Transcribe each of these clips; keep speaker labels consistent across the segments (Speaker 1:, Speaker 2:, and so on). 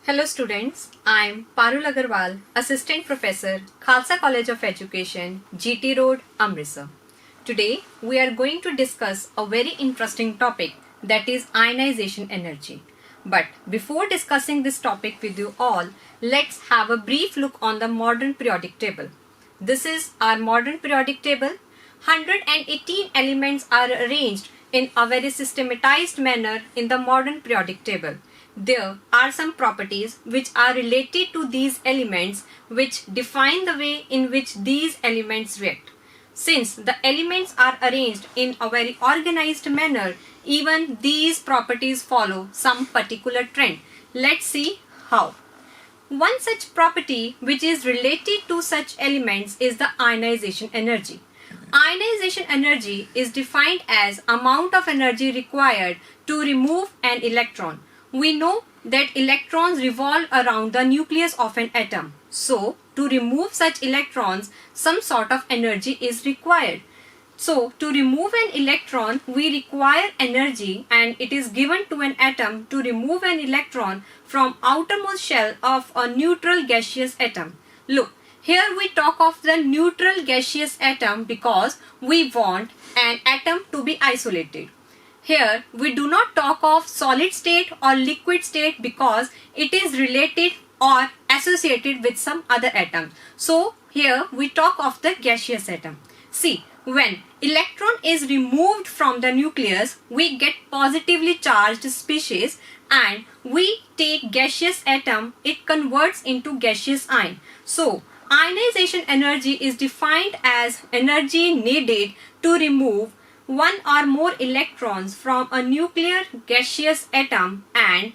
Speaker 1: Hello students, I am Parul Aggarwal, Assistant Professor, Khalsa College of Education, GT Road, Amritsar. Today we are going to discuss a very interesting topic, that is ionization energy. But before discussing this topic with you all, let's have a brief look on the modern periodic table. This is our modern periodic table. 118 elements are arranged in a very systematized manner in the modern periodic table. There are some properties which are related to these elements which define the way in which these elements react. Since the elements are arranged in a very organized manner, even these properties follow some particular trend. Let's see how. One such property which is related to such elements is the ionization energy. Ionization energy is defined as amount of energy required to remove an electron. We know that electrons revolve around the nucleus of an atom. So, to remove such electrons, some sort of energy is required. So, to remove an electron, we require energy, and it is given to an atom to remove an electron from outermost shell of a neutral gaseous atom. Look, here we talk of the neutral gaseous atom because we want an atom to be isolated. Here we do not talk of solid state or liquid state because it is related or associated with some other atom. So here we talk of the gaseous atom. See, when electron is removed from the nucleus, we get positively charged species, and we take gaseous atom, it converts into gaseous ion. So ionization energy is defined as energy needed to remove one or more electrons from a nuclear gaseous atom and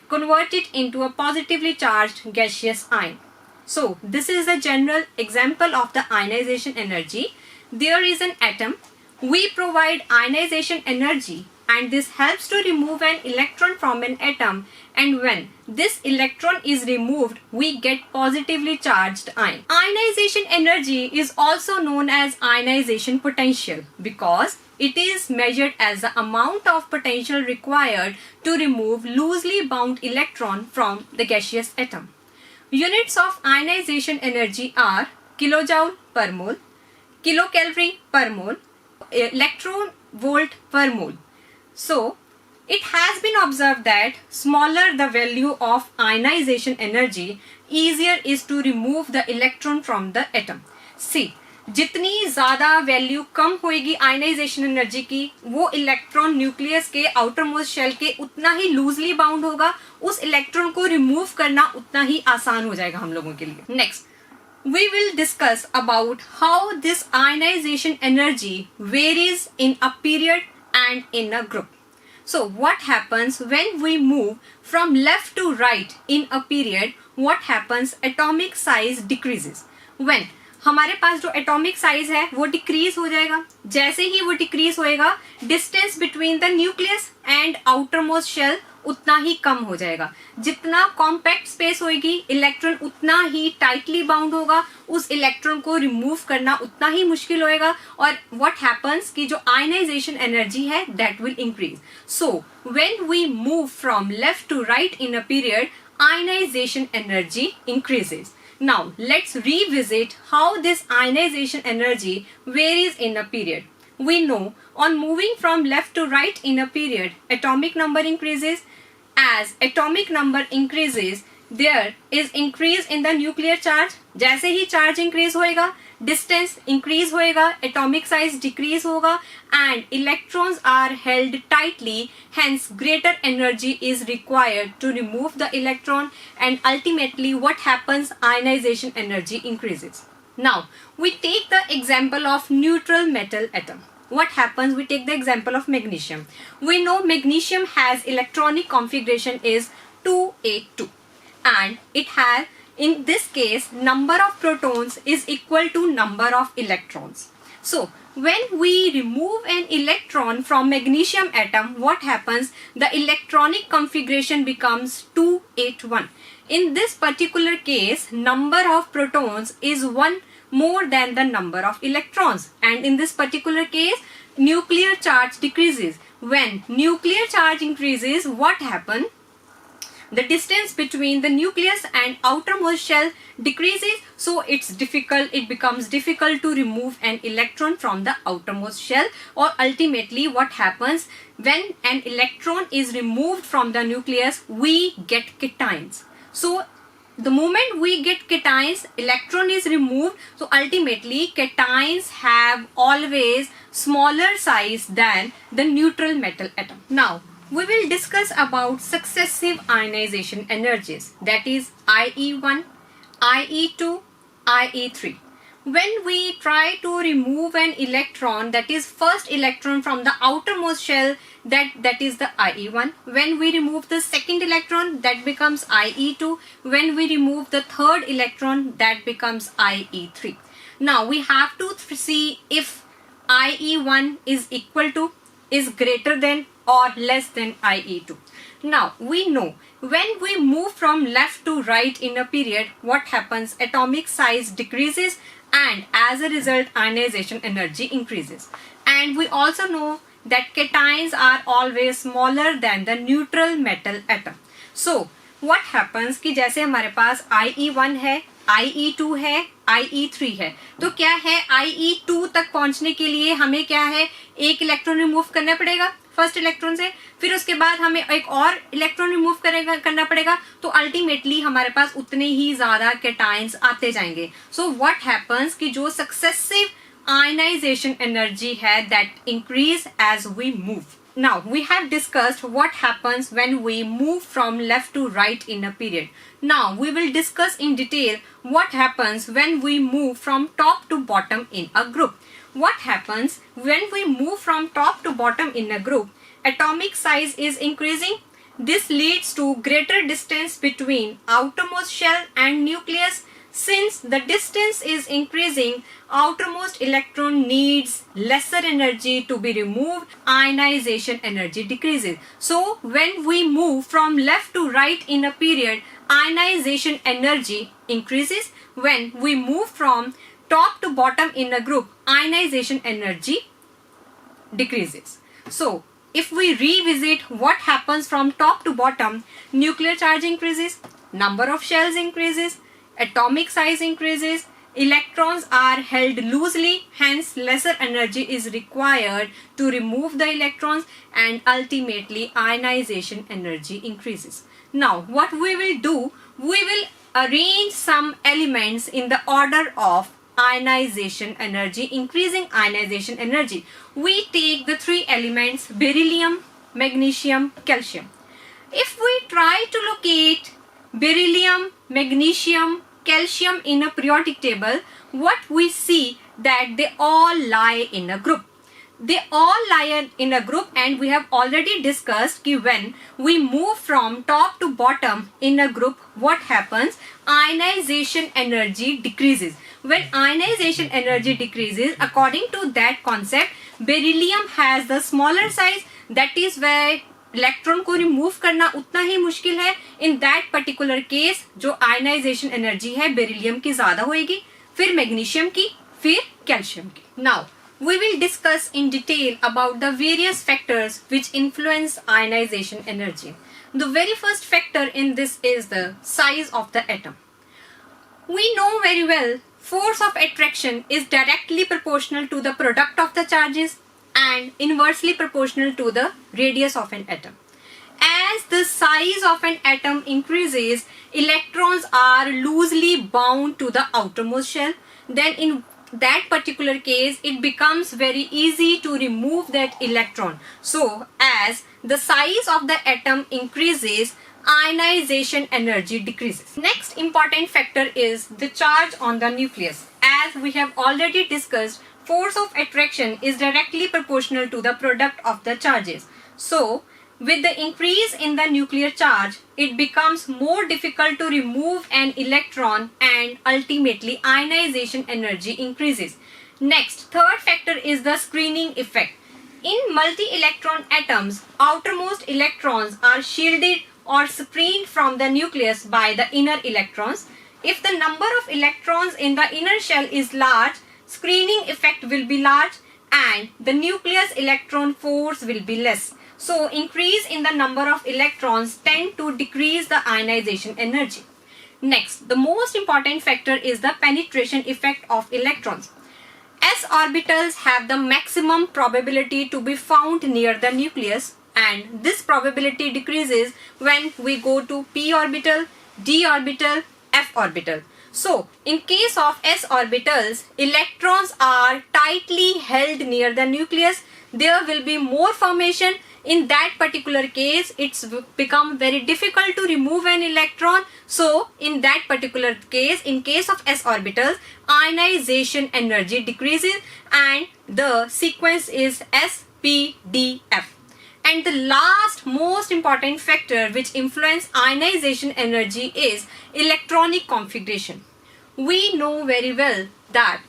Speaker 1: convert it into a positively charged gaseous ion. So this is a general example of the ionization energy. There is an atom. We provide ionization energy, and this helps to remove an electron from an atom, and when this electron is removed, we get positively charged ion. Ionization energy is also known as ionization potential because it is measured as the amount of potential required to remove loosely bound electron from the gaseous atom. Units of ionization energy are kilojoule per mole, kilocalorie per mole, electron volt per mole. So, it has been observed that smaller the value of ionization energy, easier is to remove the electron from the atom. See, जितनी ज़्यादा value कम होएगी ionization energy की, वो electron nucleus के outer most shell के उतना ही loosely bound होगा, उस इलेक्ट्रॉन को रिमूव करना उतना ही आसान हो जाएगा हम लोगों के लिए. Next, we will discuss about how this ionization energy varies in a period and in a group. So what happens when we move from left to right in a period? What happens? Atomic size decreases. When हमारे पास जो atomic size है वो decrease हो जाएगा. जैसे ही वो decrease होएगा, distance between the nucleus and outermost shell उतना ही कम हो जाएगा. जितना कॉम्पैक्ट स्पेस होएगी, इलेक्ट्रॉन उतना ही टाइटली बाउंड होगा, उस इलेक्ट्रॉन को रिमूव करना उतना ही मुश्किल होएगा. और व्हाट हैपन्स कि जो आयनाइजेशन एनर्जी है that will increase. So when we move from left to right in a period, ionization energy increases. Now, let's revisit how this ionization energy varies in a period. We know on moving from left to right in a period, atomic number increases. As atomic number increases, there is increase in the nuclear charge. जैसे ही charge increase होएगा, distance increase होएगा, atomic size decrease होगा, and electrons are held tightly, hence greater energy is required to remove the electron, and ultimately what happens? Ionization energy increases. Now, we take the example of neutral metal atom. What happens? We take the example of magnesium. We know magnesium has electronic configuration is 2A2, and it has, in this case, number of protons is equal to number of electrons. So, when we remove an electron from magnesium atom, what happens? The electronic configuration becomes 281. In this particular case, number of protons is 1 more than the number of electrons, and in this particular case, nuclear charge decreases. When nuclear charge increases, what happens? the distance between the nucleus and outermost shell decreases, so it becomes difficult to remove an electron from the outermost shell, or ultimately what happens when an electron is removed from the nucleus, we get cations. So the moment we get cations, electron is removed, so ultimately cations have always smaller size than the neutral metal atom. Now we will discuss about successive ionization energies, that is IE1, IE2, IE3. When we try to remove an electron, that is first electron from the outermost shell, that is the IE1. When we remove the second electron, that becomes IE2. When we remove the third electron, that becomes IE3. Now we have to see if IE1 is greater than or less than IE2. Now we know when we move from left to right in a period, what happens? Atomic size decreases, and as a result ionization energy increases. And we also know that cations are always smaller than the neutral metal atom. So what happens कि जैसे हमारे पास IE1 है, IE2 है, IE3 है, तो क्या है IE2 तक पहुंचने के लिए हमें क्या है, एक इलेक्ट्रॉन रिमूव करना पड़ेगा फर्स्ट इलेक्ट्रॉन से, फिर उसके बाद हमें एक और इलेक्ट्रॉन रिमूव करना पड़ेगा, तो अल्टीमेटली हमारे पास उतने ही ज्यादा कैटायंस आते जाएंगे. सो व्हाट हैपेंस कि जो सक्सेसिव ionization energy है that increase as we move. Now we have discussed what happens when we move from left to right in a period. Now we will discuss in detail what happens when we move from top to bottom in a group. What happens when we move from top to bottom in a group? Atomic size is increasing. This leads to greater distance between outermost shell and nucleus. Since the distance is increasing, outermost electron needs lesser energy to be removed, ionization energy decreases. So when we move from left to right in a period, ionization energy increases. When we move from top to bottom in a group, ionization energy decreases. So if we revisit what happens from top to bottom, nuclear charge increases, number of shells increases, atomic size increases, electrons are held loosely, hence lesser energy is required to remove the electrons, and ultimately ionization energy increases. Now what we will do, we will arrange some elements in the order of ionization energy, increasing ionization energy. We take the three elements beryllium, magnesium, calcium. If we try to locate beryllium, magnesium, calcium in a periodic table, what we see that they all lie in a group. They all lie in a group, and we have already discussed that when we move from top to bottom in a group, what happens? Ionization energy decreases. When ionization energy decreases, according to that concept, beryllium has the smaller size, that is where electron को remove करना उतना ही मुश्किल है. In that particular case जो ionization energy है beryllium की ज्यादा होएगी, फिर मैग्नीशियम की, फिर कैल्शियम की. Now we will discuss in detail about the various factors which influence ionization energy. The very first factor in this is the size of the atom. We know very well force of attraction is directly proportional to the product of the charges and inversely proportional to the radius of an atom. As the size of an atom increases, electrons are loosely bound to the outermost shell. Then in that particular case, it becomes very easy to remove that electron. So as the size of the atom increases, ionization energy decreases. Next important factor is the charge on the nucleus. As we have already discussed, force of attraction is directly proportional to the product of the charges. So with the increase in the nuclear charge, it becomes more difficult to remove an electron, and ultimately ionization energy increases. Next, third factor is the screening effect. In multi-electron atoms, outermost electrons are shielded or screened from the nucleus by the inner electrons. If the number of electrons in the inner shell is large, screening effect will be large and the nucleus electron force will be less. So increase in the number of electrons tend to decrease the ionization energy. Next, the most important factor is the penetration effect of electrons. S orbitals have the maximum probability to be found near the nucleus, and this probability decreases when we go to p orbital, d orbital, f orbital. So, in case of s orbitals, electrons are tightly held near the nucleus. There will be more formation. In that particular case, it's become very difficult to remove an electron. So, in that particular case, in case of s orbitals, ionization energy decreases and the sequence is S, P, D, F. And the last most important factor which influence ionization energy is electronic configuration. We know very well that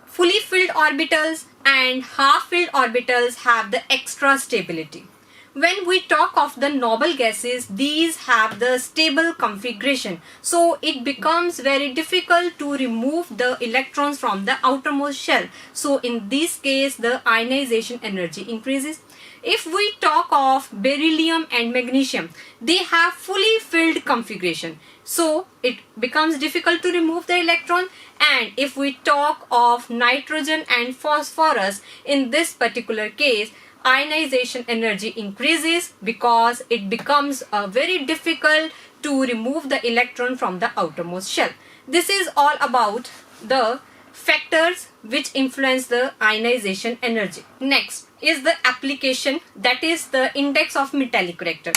Speaker 1: fully filled orbitals and half-filled orbitals have the extra stability. When we talk of the noble gases, these have the stable configuration. So it becomes very difficult to remove the electrons from the outermost shell. So in this case, the ionization energy increases. If we talk of beryllium and magnesium, they have fully filled configuration. So it becomes difficult to remove the electron. And if we talk of nitrogen and phosphorus, in this particular case, ionization energy increases because it becomes very difficult to remove the electron from the outermost shell. This is all about the factors which influence the ionization energy. Next is the application, that is the index of metallic character.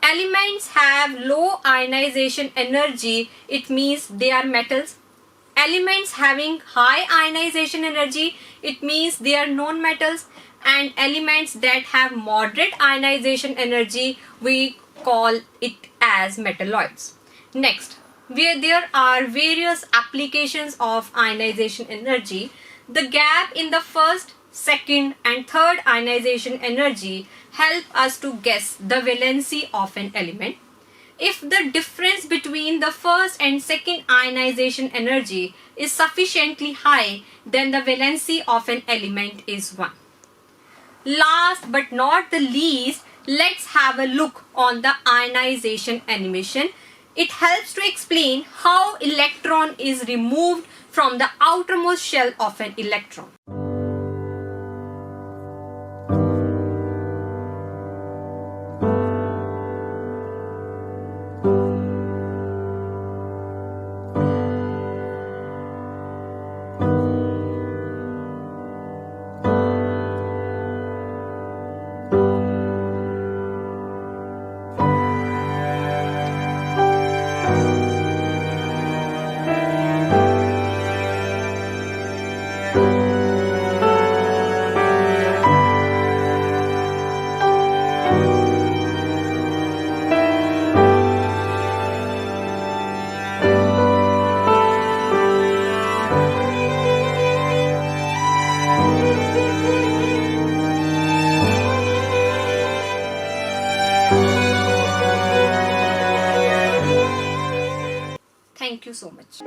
Speaker 1: Elements have low ionization energy, it means they are metals. Elements having high ionization energy, it means they are non-metals. And elements that have moderate ionization energy, we call it as metalloids. Next, where there are various applications of ionization energy, the gap in the first, second and third ionization energy help us to guess the valency of an element. If the difference between the first and second ionization energy is sufficiently high, then the valency of an element is 1. Last but not the least, let's have a look on the ionization animation. It helps to explain how electron is removed from the outermost shell of an electron. Thank you so much.